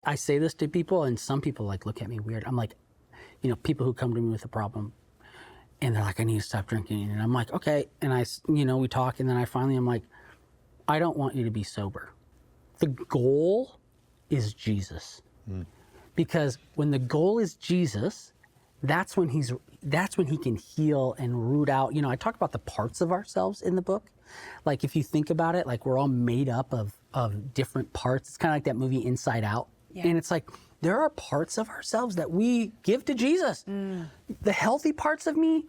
I say this to people, and some people like look at me weird. I'm like, people who come to me with a problem, and they're like, I need to stop drinking. And I'm like, okay. And we talk, and then I'm like, I don't want you to be sober. The goal is Jesus. Because when the goal is Jesus, that's when he can heal and root out. I talk about the parts of ourselves in the book. Like if you think about it, like we're all made up of different parts. It's kind of like that movie Inside Out. Yeah. And it's like, there are parts of ourselves that we give to Jesus. The healthy parts of me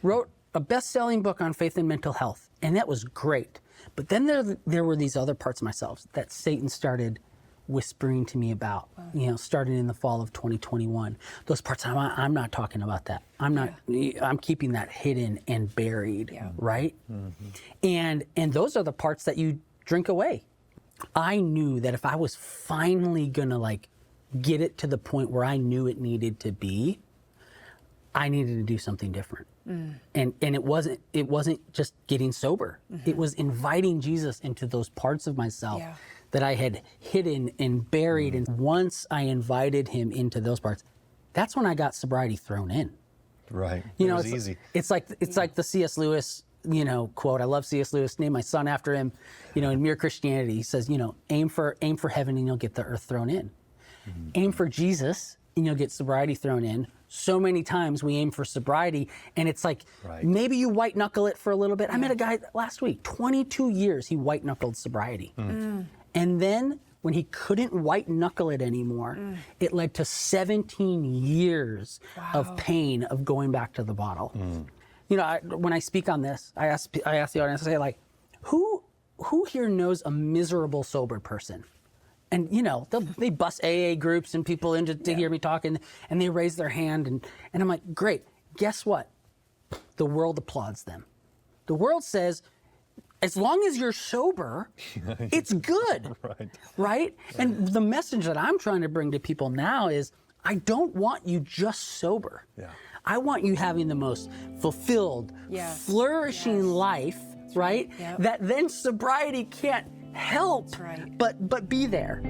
wrote a best-selling book on faith and mental health, and that was great. But then there were these other parts of myself that Satan started whispering to me about, starting in the fall of 2021. Those parts, I'm not talking about that. I'm keeping that hidden and buried, right? And those are the parts that you drink away. I knew that if I was finally gonna get it to the point where I knew it needed to be, I needed to do something different. And it wasn't just getting sober. It was inviting Jesus into those parts of myself that I had hidden and buried. And once I invited him into those parts, that's when I got sobriety thrown in. Right. It was easy. It's like the C.S. Lewis, quote. I love C.S. Lewis. Named my son after him. In Mere Christianity, he says, aim for heaven and you'll get the earth thrown in. Aim for Jesus and you'll get sobriety thrown in. So many times we aim for sobriety, and it's like, maybe you white knuckle it for a little bit. I met a guy last week, 22 years he white knuckled sobriety. And then when he couldn't white knuckle it anymore, it led to 17 years of pain of going back to the bottle. When I speak on this, I ask the audience, I say, like, who here knows a miserable sober person? And they bust AA groups and people in to hear me talk, and they raise their hand, and I'm like, great. Guess what? The world applauds them. The world says, as long as you're sober, it's good, right? And the message that I'm trying to bring to people now is, I don't want you just sober. I want you having the most fulfilled, flourishing life, right? That then sobriety can't help but be there.